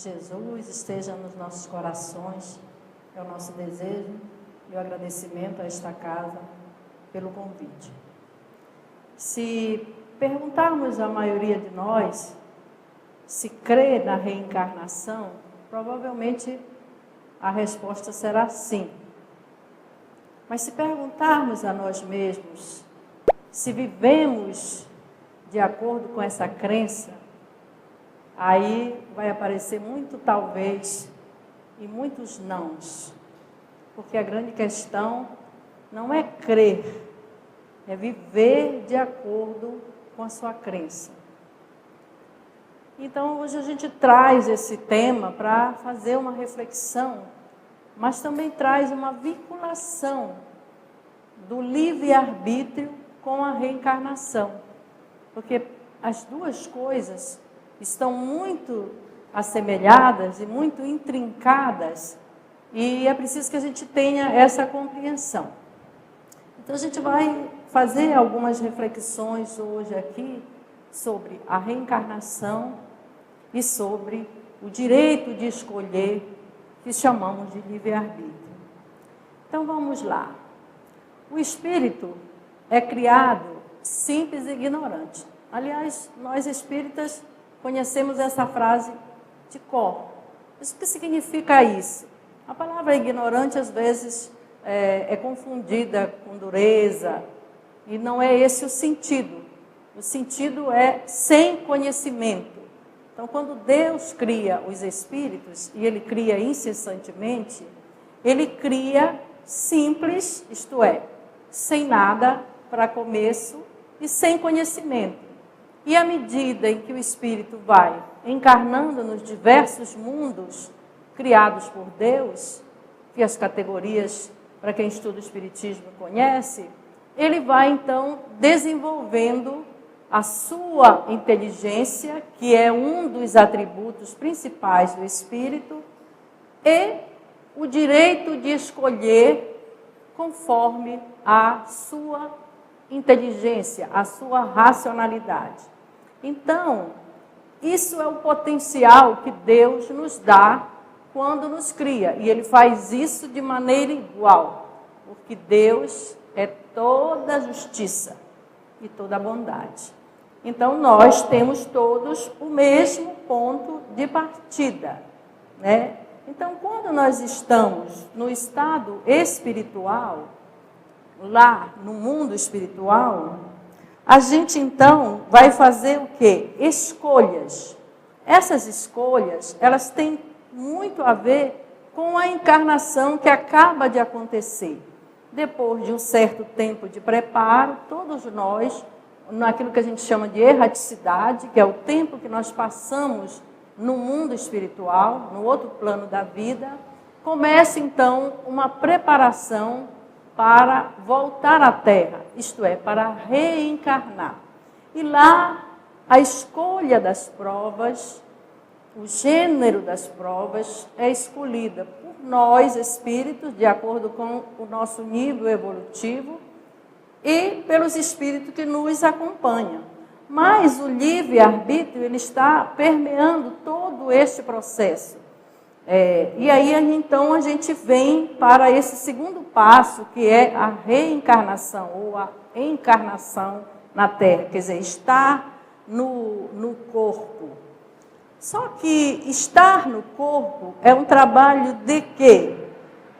Jesus esteja nos nossos corações. É o nosso desejo e o agradecimento a esta casa pelo convite. Se perguntarmos à maioria de nós se crê na reencarnação, provavelmente a resposta será sim. Mas se perguntarmos a nós mesmos se vivemos de acordo com essa crença, aí vai aparecer muito talvez e muitos nãos. Porque a grande questão não é crer, é viver de acordo com a sua crença. Então hoje a gente traz esse tema para fazer uma reflexão, mas também traz uma vinculação do livre-arbítrio com a reencarnação. Porque as duas coisas estão muito assemelhadas e muito intrincadas, e é preciso que a gente tenha essa compreensão. Então a gente vai fazer algumas reflexões hoje aqui sobre a reencarnação e sobre o direito de escolher, que chamamos de livre-arbítrio. Então vamos lá. O espírito é criado simples e ignorante. Aliás, nós espíritas conhecemos essa frase de cor. Mas o que significa isso? A palavra ignorante às vezes é confundida com dureza, e não é esse o sentido. O sentido é sem conhecimento. Então, quando Deus cria os espíritos, e Ele cria incessantemente, Ele cria simples, isto é, sem nada para começo e sem conhecimento. E à medida em que o espírito vai encarnando nos diversos mundos criados por Deus, que as categorias, para quem estuda o espiritismo conhece, ele vai então desenvolvendo a sua inteligência, que é um dos atributos principais do espírito, e o direito de escolher conforme a sua inteligência, a sua racionalidade. Então, isso é o potencial que Deus nos dá quando nos cria. E Ele faz isso de maneira igual, porque Deus é toda justiça e toda bondade. Então, nós temos todos o mesmo ponto de partida, né? Então, quando nós estamos no estado espiritual, lá no mundo espiritual, a gente então vai fazer o quê? Escolhas. Essas escolhas, elas têm muito a ver com a encarnação que acaba de acontecer. Depois de um certo tempo de preparo, todos nós, naquilo que a gente chama de erraticidade, que é o tempo que nós passamos no mundo espiritual, no outro plano da vida, começa então uma preparação para voltar à Terra, isto é, para reencarnar. E lá, a escolha das provas, o gênero das provas é escolhida por nós, espíritos, de acordo com o nosso nível evolutivo, e pelos espíritos que nos acompanham. Mas o livre-arbítrio, ele está permeando todo este processo. E aí, então, a gente vem para esse segundo passo, que é a reencarnação, ou a encarnação na Terra, quer dizer, estar no corpo. Só que estar no corpo é um trabalho de quê?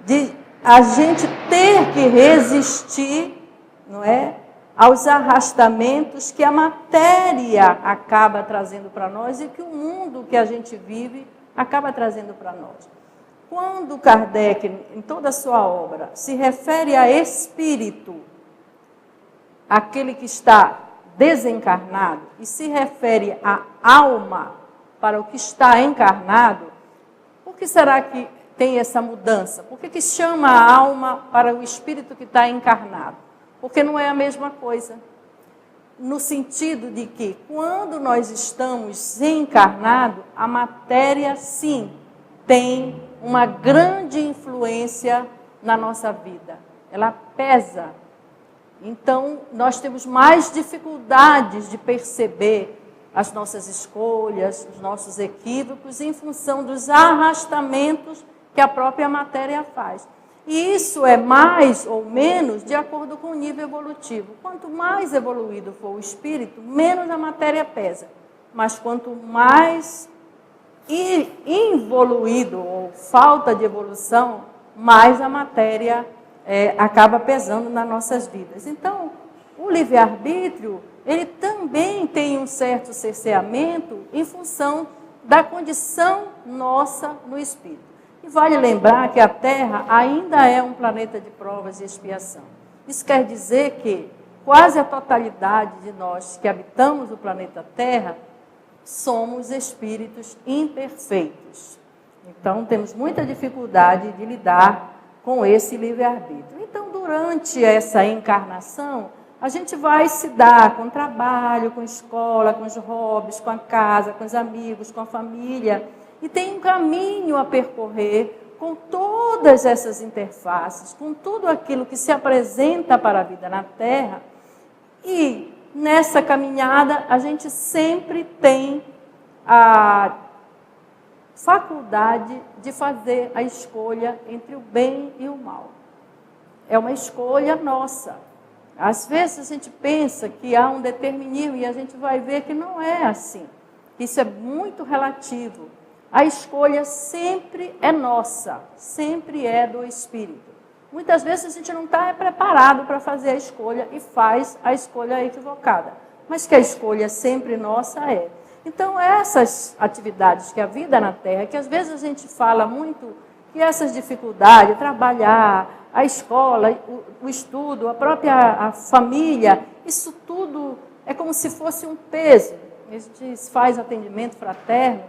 De a gente ter que resistir, não é? Aos arrastamentos que a matéria acaba trazendo para nós e que o mundo que a gente vive acaba trazendo para nós. Quando Kardec, em toda a sua obra, se refere a espírito, aquele que está desencarnado, e se refere a alma para o que está encarnado, por que será que tem essa mudança? Por que chama a alma para o espírito que está encarnado? Porque não é a mesma coisa. No sentido de que, quando nós estamos encarnados, a matéria, sim, tem uma grande influência na nossa vida. Ela pesa. Então, nós temos mais dificuldades de perceber as nossas escolhas, os nossos equívocos, em função dos arrastamentos que a própria matéria faz. E isso é mais ou menos de acordo com o nível evolutivo. Quanto mais evoluído for o espírito, menos a matéria pesa. Mas quanto mais involuído ou falta de evolução, mais a matéria acaba pesando nas nossas vidas. Então, o livre-arbítrio, ele também tem um certo cerceamento em função da condição nossa no espírito. E vale lembrar que a Terra ainda é um planeta de provas e expiação. Isso quer dizer que quase a totalidade de nós que habitamos o planeta Terra somos espíritos imperfeitos. Então, temos muita dificuldade de lidar com esse livre-arbítrio. Então, durante essa encarnação, a gente vai se dar com o trabalho, com a escola, com os hobbies, com a casa, com os amigos, com a família. E tem um caminho a percorrer com todas essas interfaces, com tudo aquilo que se apresenta para a vida na Terra. E nessa caminhada, a gente sempre tem a faculdade de fazer a escolha entre o bem e o mal. É uma escolha nossa. Às vezes a gente pensa que há um determinismo e a gente vai ver que não é assim. Isso é muito relativo. A escolha sempre é nossa, sempre é do espírito. Muitas vezes a gente não está preparado para fazer a escolha e faz a escolha equivocada. Mas que a escolha sempre nossa é. Então, essas atividades que a vida na Terra, que às vezes a gente fala muito que essas dificuldades, trabalhar, a escola, o estudo, a própria família, isso tudo é como se fosse um peso. A gente faz atendimento fraterno,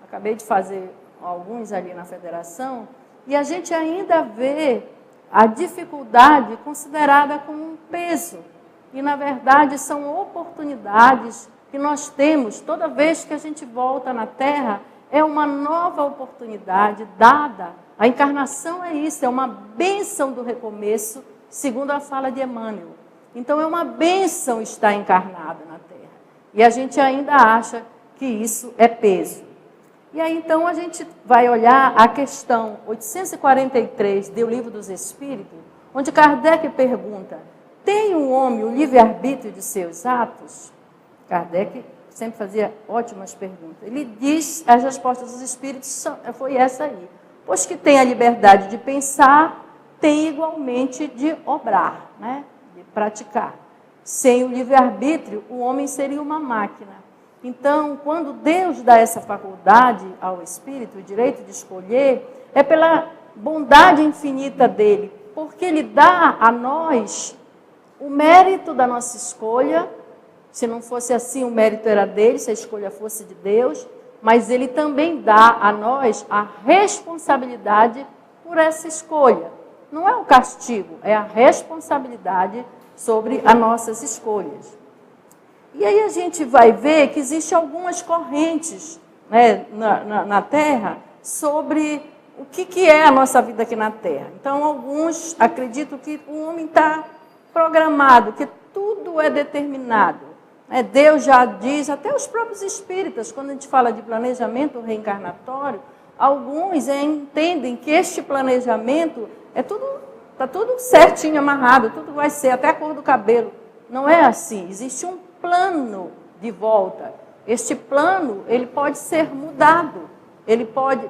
acabei de fazer alguns ali na federação, e a gente ainda vê a dificuldade considerada como um peso. E, na verdade, são oportunidades que nós temos toda vez que a gente volta na Terra, é uma nova oportunidade dada. A encarnação é isso, é uma bênção do recomeço, segundo a fala de Emmanuel. Então, é uma bênção estar encarnado na Terra. E a gente ainda acha que isso é peso. E aí, então, a gente vai olhar a questão 843 do Livro dos Espíritos, onde Kardec pergunta: tem o homem o livre-arbítrio de seus atos? Kardec sempre fazia ótimas perguntas. Ele diz, as respostas dos Espíritos foi essa aí. Pois que tem a liberdade de pensar, tem igualmente de obrar, né? De praticar. Sem o livre-arbítrio, o homem seria uma máquina. Então, quando Deus dá essa faculdade ao Espírito, o direito de escolher, é pela bondade infinita dele, porque ele dá a nós o mérito da nossa escolha. Se não fosse assim, o mérito era dele, se a escolha fosse de Deus, mas ele também dá a nós a responsabilidade por essa escolha. Não é um castigo, é a responsabilidade sobre as nossas escolhas. E aí a gente vai ver que existem algumas correntes, né, na Terra sobre o que é a nossa vida aqui na Terra. Então, alguns acreditam que o homem está programado, que tudo é determinado. Deus já diz, até os próprios espíritas, quando a gente fala de planejamento reencarnatório, alguns entendem que este planejamento está tudo certinho, amarrado, tudo vai ser, até a cor do cabelo. Não é assim, existe um plano de volta. Este plano, ele pode ser mudado, ele pode,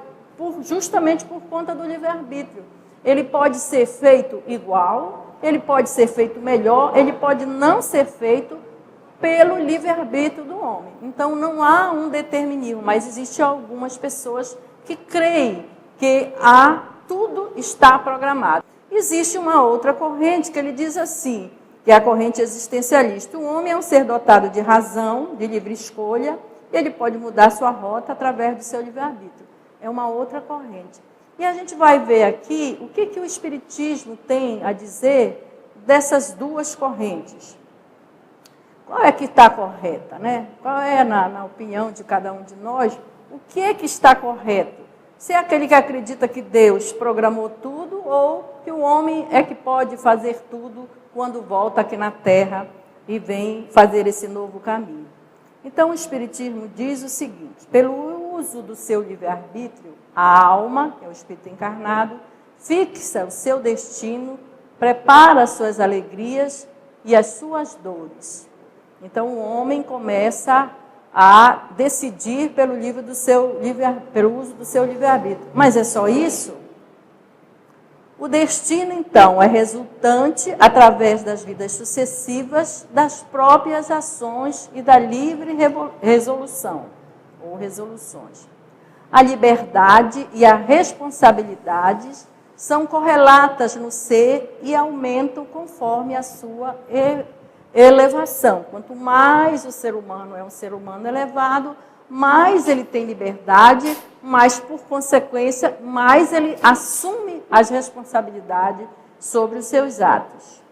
justamente por conta do livre-arbítrio. Ele pode ser feito igual, ele pode ser feito melhor, ele pode não ser feito pelo livre-arbítrio do homem. Então, não há um determinismo, mas existem algumas pessoas que creem que tudo está programado. Existe uma outra corrente que ele diz assim, que é a corrente existencialista. O homem é um ser dotado de razão, de livre escolha, e ele pode mudar sua rota através do seu livre-arbítrio. É uma outra corrente. E a gente vai ver aqui o que o Espiritismo tem a dizer dessas duas correntes. Qual é que está correta, né? Qual é, na opinião de cada um de nós, o que está correto? Se é aquele que acredita que Deus programou tudo ou que o homem é que pode fazer tudo quando volta aqui na Terra e vem fazer esse novo caminho. Então, o Espiritismo diz o seguinte: pelo uso do seu livre-arbítrio, a alma, que é o espírito encarnado, fixa o seu destino, prepara as suas alegrias e as suas dores. Então, o homem começa a decidir pelo uso do seu livre-arbítrio. Mas é só isso? O destino, então, é resultante, através das vidas sucessivas, das próprias ações e da livre resolução, ou resoluções. A liberdade e a responsabilidade são correlatas no ser e aumentam conforme a sua elevação. Quanto mais o ser humano é um ser humano elevado, mais ele tem liberdade, mais, por consequência, mais ele assume as responsabilidades sobre os seus atos.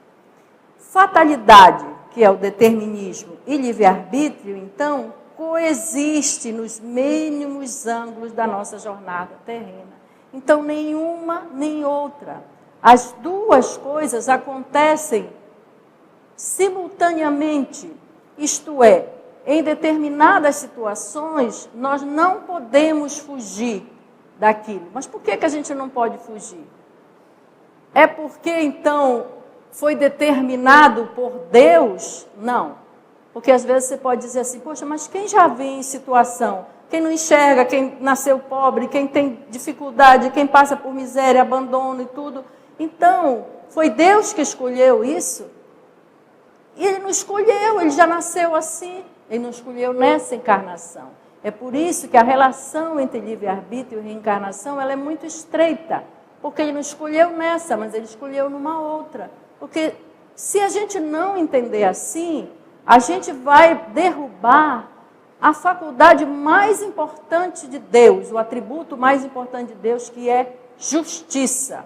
Fatalidade, que é o determinismo, e livre-arbítrio, então, coexiste nos mínimos ângulos da nossa jornada terrena. Então, nenhuma nem outra. As duas coisas acontecem simultaneamente, isto é, em determinadas situações, nós não podemos fugir daquilo. Mas por que a gente não pode fugir? É porque, então, foi determinado por Deus? Não. Porque, às vezes, você pode dizer assim, poxa, mas quem já vem em situação? Quem não enxerga, quem nasceu pobre, quem tem dificuldade, quem passa por miséria, abandono e tudo. Então, foi Deus que escolheu isso? E Ele não escolheu, Ele já nasceu assim. Ele não escolheu nessa encarnação. É por isso que a relação entre livre-arbítrio e reencarnação ela é muito estreita. Porque Ele não escolheu nessa, mas Ele escolheu numa outra. Porque se a gente não entender assim, a gente vai derrubar a faculdade mais importante de Deus, o atributo mais importante de Deus, que é justiça.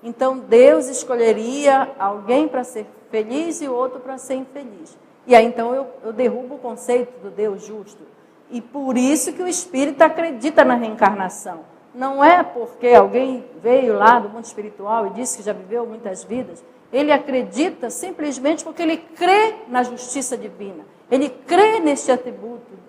Então, Deus escolheria alguém para ser feliz e outro para ser infeliz. E aí, então, eu derrubo o conceito do Deus justo. E por isso que o espírita acredita na reencarnação. Não é porque alguém veio lá do mundo espiritual e disse que já viveu muitas vidas. Ele acredita simplesmente porque ele crê na justiça divina. Ele crê neste atributo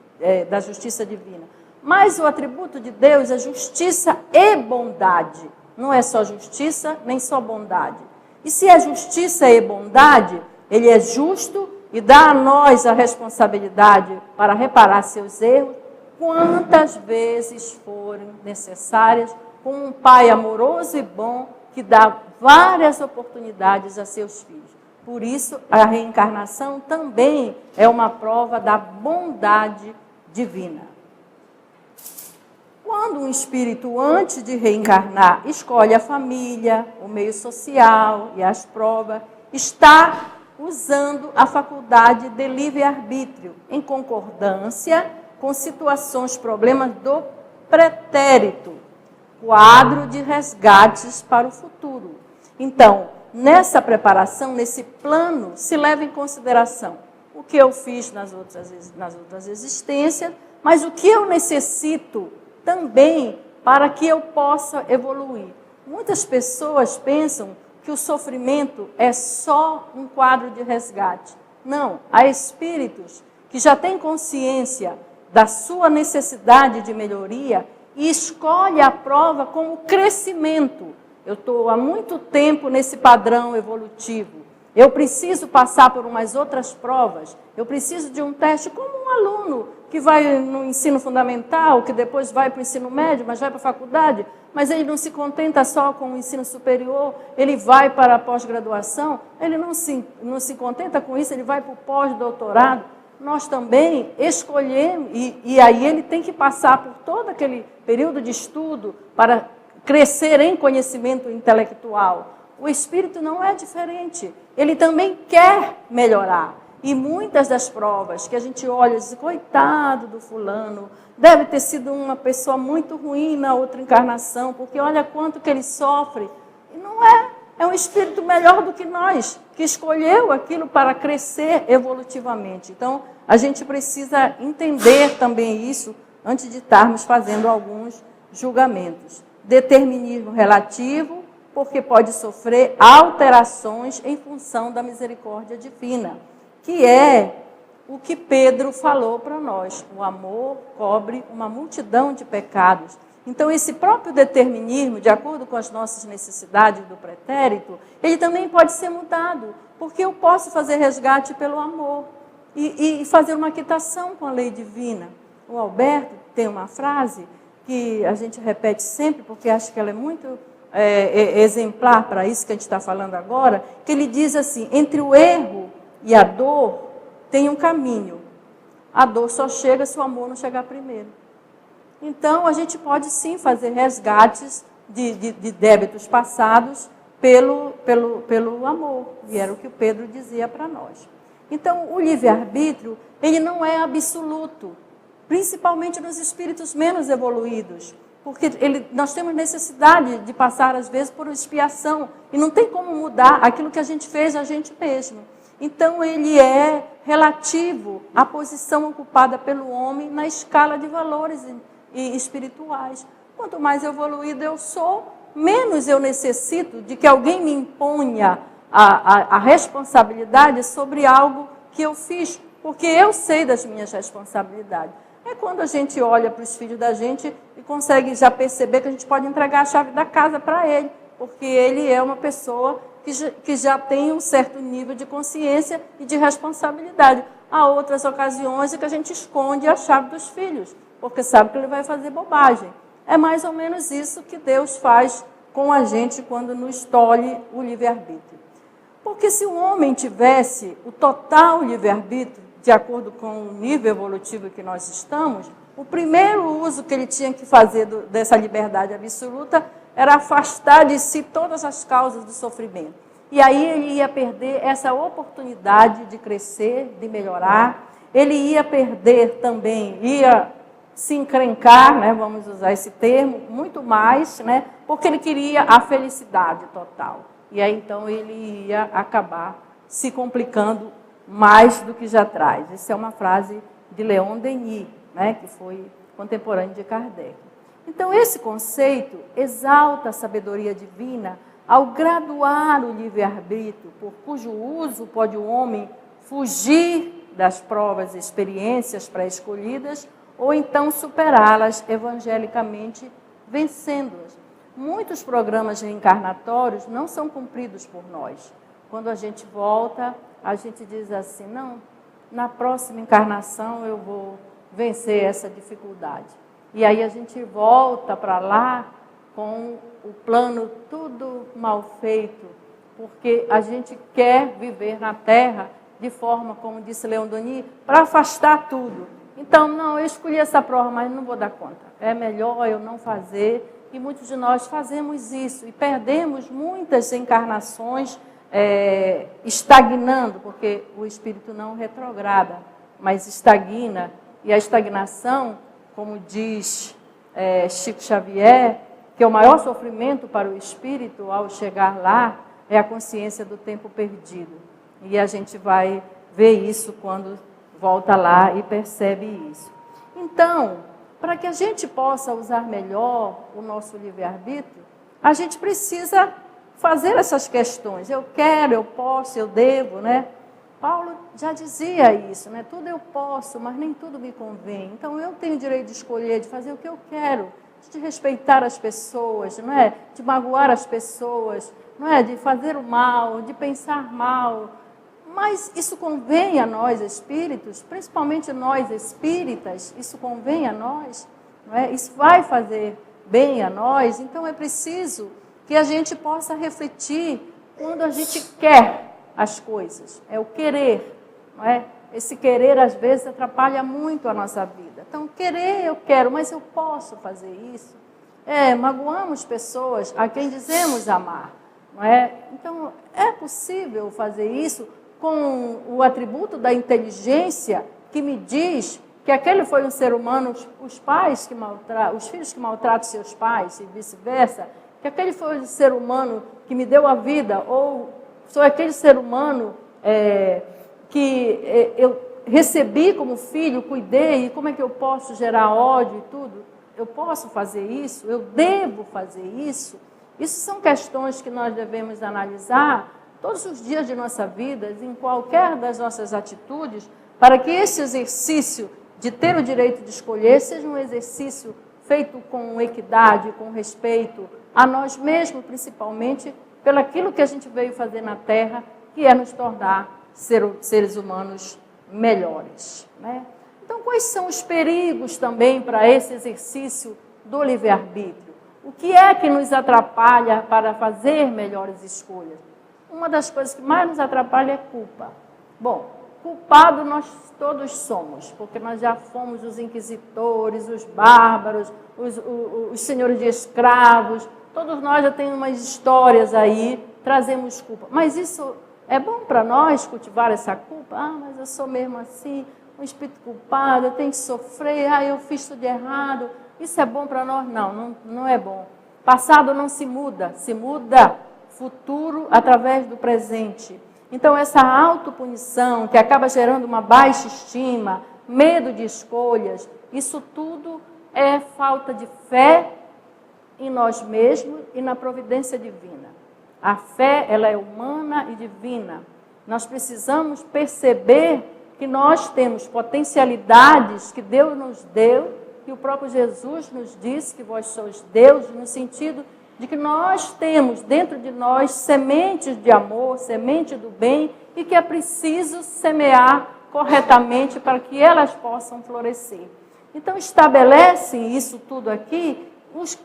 da justiça divina. Mas o atributo de Deus é justiça e bondade. Não é só justiça, nem só bondade. E se é justiça e bondade, Ele é justo e dá a nós a responsabilidade para reparar seus erros, quantas vezes forem necessárias, com um Pai amoroso e bom, que dá várias oportunidades a seus filhos. Por isso, a reencarnação também é uma prova da bondade divina. Quando um espírito, antes de reencarnar, escolhe a família, o meio social e as provas, está usando a faculdade de livre-arbítrio, em concordância com situações, problemas do pretérito, quadro de resgates para o futuro. Então, nessa preparação, nesse plano, se leva em consideração o que eu fiz nas outras existências, mas o que eu necessito também para que eu possa evoluir. Muitas pessoas pensam que o sofrimento é só um quadro de resgate. Não, há espíritos que já têm consciência da sua necessidade de melhoria e escolhe a prova como crescimento. Eu estou há muito tempo nesse padrão evolutivo. Eu preciso passar por umas outras provas. Eu preciso de um teste como um aluno que vai no ensino fundamental, que depois vai para o ensino médio, mas vai para a faculdade, mas ele não se contenta só com o ensino superior, ele vai para a pós-graduação, ele não se contenta com isso, ele vai para o pós-doutorado. Nós também escolhemos, e aí ele tem que passar por todo aquele período de estudo para crescer em conhecimento intelectual. O espírito não é diferente, ele também quer melhorar. E muitas das provas que a gente olha e diz, coitado do fulano, deve ter sido uma pessoa muito ruim na outra encarnação, porque olha quanto que ele sofre. E não é, é um espírito melhor do que nós, que escolheu aquilo para crescer evolutivamente. Então, a gente precisa entender também isso antes de estarmos fazendo alguns julgamentos. Determinismo relativo, porque pode sofrer alterações em função da misericórdia divina, que é o que Pedro falou para nós. O amor cobre uma multidão de pecados. Então, esse próprio determinismo, de acordo com as nossas necessidades do pretérito, ele também pode ser mudado, porque eu posso fazer resgate pelo amor e fazer uma quitação com a lei divina. O Alberto tem uma frase que a gente repete sempre, porque acho que ela é muito exemplar para isso que a gente está falando agora, que ele diz assim: entre o erro e a dor tem um caminho. A dor só chega se o amor não chegar primeiro. Então, a gente pode sim fazer resgates de débitos passados pelo amor. E era o que o Pedro dizia para nós. Então, o livre-arbítrio, ele não é absoluto, principalmente nos espíritos menos evoluídos. Porque nós temos necessidade de passar, às vezes, por expiação. E não tem como mudar aquilo que a gente fez a gente mesmo. Então, ele é relativo à posição ocupada pelo homem na escala de valores espirituais. Quanto mais evoluído eu sou, menos eu necessito de que alguém me imponha a responsabilidade sobre algo que eu fiz, porque eu sei das minhas responsabilidades. É quando a gente olha para os filhos da gente e consegue já perceber que a gente pode entregar a chave da casa para ele, porque ele é uma pessoa que já tem um certo nível de consciência e de responsabilidade. Há outras ocasiões em que a gente esconde a chave dos filhos, porque sabe que ele vai fazer bobagem. É mais ou menos isso que Deus faz com a gente quando nos tolhe o livre-arbítrio. Porque se o homem tivesse o total livre-arbítrio, de acordo com o nível evolutivo que nós estamos, o primeiro uso que ele tinha que fazer dessa liberdade absoluta era afastar de si todas as causas do sofrimento. E aí ele ia perder essa oportunidade de crescer, de melhorar. Ele ia perder também, ia se encrencar, né, vamos usar esse termo, muito mais, né, porque ele queria a felicidade total. E aí então ele ia acabar se complicando mais do que já traz. Essa é uma frase de Leon Denis, né, que foi contemporâneo de Kardec. Então, esse conceito exalta a sabedoria divina ao graduar o livre-arbítrio, por cujo uso pode o homem fugir das provas e experiências pré-escolhidas ou então superá-las evangelicamente, vencendo-as. Muitos programas reencarnatórios não são cumpridos por nós. Quando a gente volta, a gente diz assim: não, na próxima encarnação eu vou vencer essa dificuldade. E aí a gente volta para lá com o plano tudo mal feito, porque a gente quer viver na Terra de forma, como disse Leon Denis, para afastar tudo. Então, não, eu escolhi essa prova, mas não vou dar conta. É melhor eu não fazer. E muitos de nós fazemos isso e perdemos muitas encarnações estagnando, porque o espírito não retrograda, mas estagna. E a estagnação, como diz Chico Xavier, que é o maior sofrimento para o espírito ao chegar lá, é a consciência do tempo perdido. E a gente vai ver isso quando volta lá e percebe isso. Então, para que a gente possa usar melhor o nosso livre-arbítrio, a gente precisa fazer essas questões. Eu quero, eu posso, eu devo, né? Paulo já dizia isso, né? Tudo eu posso, mas nem tudo me convém. Então, eu tenho o direito de escolher, de fazer o que eu quero, de respeitar as pessoas, não é? De magoar as pessoas, não é? De fazer o mal, de pensar mal. Mas isso convém a nós espíritos, principalmente nós espíritas, isso convém a nós, não é? Isso vai fazer bem a nós. Então, é preciso que a gente possa refletir quando a gente quer as coisas. É o querer, não é? Esse querer, às vezes, atrapalha muito a nossa vida. Então, querer eu quero, mas eu posso fazer isso? Magoamos pessoas a quem dizemos amar, não é? Então, é possível fazer isso com o atributo da inteligência que me diz que aquele foi um ser humano, os filhos que maltratam seus pais e vice-versa, que aquele foi um ser humano que me deu a vida, ou sou aquele ser humano que eu recebi como filho, cuidei, e como é que eu posso gerar ódio e tudo? Eu posso fazer isso? Eu devo fazer isso? Isso são questões que nós devemos analisar todos os dias de nossa vida, em qualquer das nossas atitudes, para que esse exercício de ter o direito de escolher seja um exercício feito com equidade, com respeito a nós mesmos, principalmente, pelo aquilo que a gente veio fazer na Terra, que é nos tornar seres humanos melhores, né? Então, quais são os perigos também para esse exercício do livre-arbítrio? O que é que nos atrapalha para fazer melhores escolhas? Uma das coisas que mais nos atrapalha é culpa. Bom, culpado nós todos somos, porque nós já fomos os inquisitores, os bárbaros, os senhores de escravos, todos nós já temos umas histórias aí, trazemos culpa. Mas isso é bom para nós cultivar essa culpa? Ah, mas eu sou mesmo assim, um espírito culpado, eu tenho que sofrer, eu fiz tudo de errado. Isso é bom para nós? Não é bom. Passado não se muda futuro através do presente. Então, essa autopunição, que acaba gerando uma baixa estima, medo de escolhas, isso tudo é falta de fé em nós mesmos e na providência divina. A fé, ela é humana e divina. Nós precisamos perceber que nós temos potencialidades que Deus nos deu, que o próprio Jesus nos disse que vós sois Deus, no sentido de que nós temos dentro de nós sementes de amor, semente do bem, e que é preciso semear corretamente para que elas possam florescer. Então, estabelece isso tudo aqui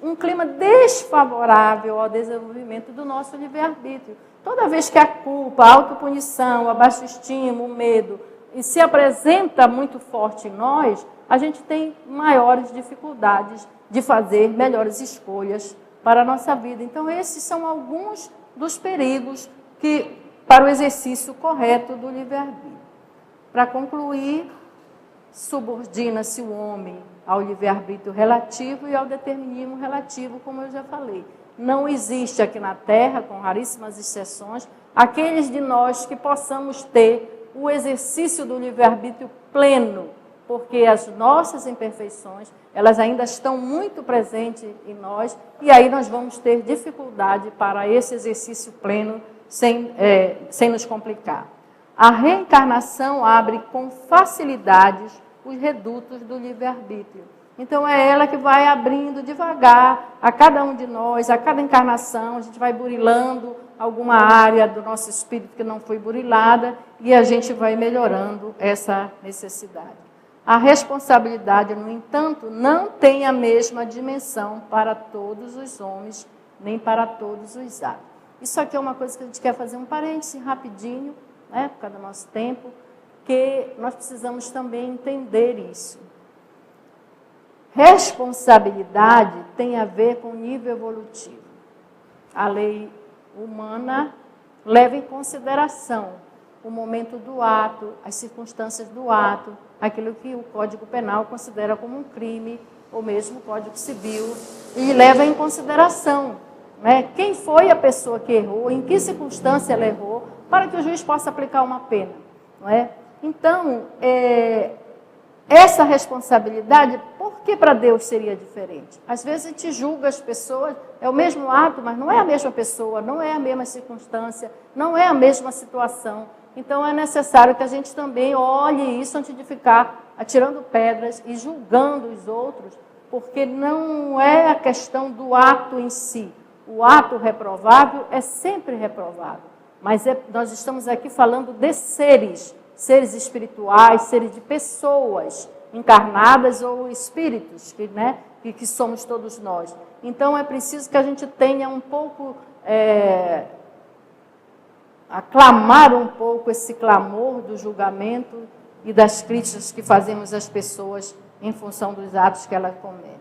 um clima desfavorável ao desenvolvimento do nosso livre-arbítrio. Toda vez que a culpa, a autopunição, a baixa estima, o medo, se apresenta muito forte em nós, a gente tem maiores dificuldades de fazer melhores escolhas para a nossa vida. Então, esses são alguns dos perigos para o exercício correto do livre-arbítrio. Para concluir, subordina-se o homem ao livre-arbítrio relativo e ao determinismo relativo, como eu já falei. Não existe aqui na Terra, com raríssimas exceções, aqueles de nós que possamos ter o exercício do livre-arbítrio pleno, porque as nossas imperfeições, elas ainda estão muito presentes em nós, e aí nós vamos ter dificuldade para esse exercício pleno, sem nos complicar. A reencarnação abre com facilidades os redutos do livre-arbítrio. Então, é ela que vai abrindo devagar a cada um de nós, a cada encarnação, a gente vai burilando alguma área do nosso espírito que não foi burilada, e a gente vai melhorando essa necessidade. A responsabilidade, no entanto, não tem a mesma dimensão para todos os homens, nem para todos os atos. Isso aqui é uma coisa que a gente quer fazer um parêntese rapidinho, né, por causa do nosso tempo, que nós precisamos também entender isso. Responsabilidade tem a ver com o nível evolutivo. A lei humana leva em consideração o momento do ato, as circunstâncias do ato, aquilo que o Código Penal considera como um crime, ou mesmo o Código Civil, e leva em consideração, né, quem foi a pessoa que errou, em que circunstância ela errou, para que o juiz possa aplicar uma pena, não é? Então, essa responsabilidade, por que para Deus seria diferente? Às vezes a gente julga as pessoas, é o mesmo ato, mas não é a mesma pessoa, não é a mesma circunstância, não é a mesma situação. Então, é necessário que a gente também olhe isso antes de ficar atirando pedras e julgando os outros, porque não é a questão do ato em si. O ato reprovável é sempre reprovável, mas nós estamos aqui falando de seres espirituais, seres de pessoas encarnadas ou espíritos, que somos todos nós. Então, é preciso que a gente tenha um pouco, aclamar um pouco esse clamor do julgamento e das críticas que fazemos às pessoas em função dos atos que elas cometem.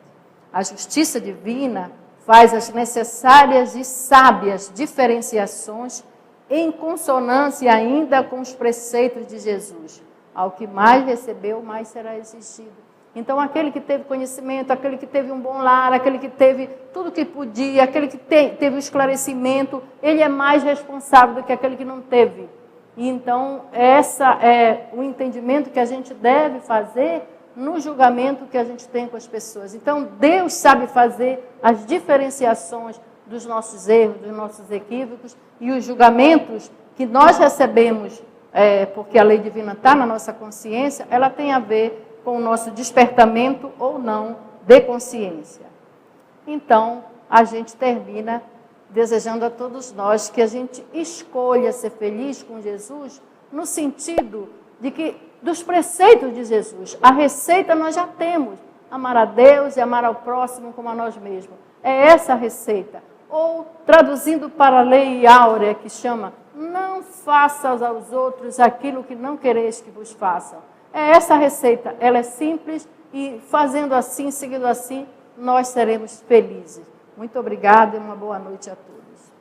A justiça divina faz as necessárias e sábias diferenciações em consonância ainda com os preceitos de Jesus. Ao que mais recebeu, mais será exigido. Então, aquele que teve conhecimento, aquele que teve um bom lar, aquele que teve tudo que podia, aquele que teve o esclarecimento, ele é mais responsável do que aquele que não teve. E então, esse é o entendimento que a gente deve fazer no julgamento que a gente tem com as pessoas. Então, Deus sabe fazer as diferenciações dos nossos erros, dos nossos equívocos, e os julgamentos que nós recebemos porque a lei divina está na nossa consciência, ela tem a ver com o nosso despertamento ou não de consciência. Então, a gente termina desejando a todos nós que a gente escolha ser feliz com Jesus, no sentido de que, dos preceitos de Jesus, a receita nós já temos, amar a Deus e amar ao próximo como a nós mesmos. É essa a receita. Ou, traduzindo para a lei áurea, que chama, não faças aos outros aquilo que não quereis que vos façam. É essa a receita, ela é simples e fazendo assim, seguindo assim, nós seremos felizes. Muito obrigada e uma boa noite a todos.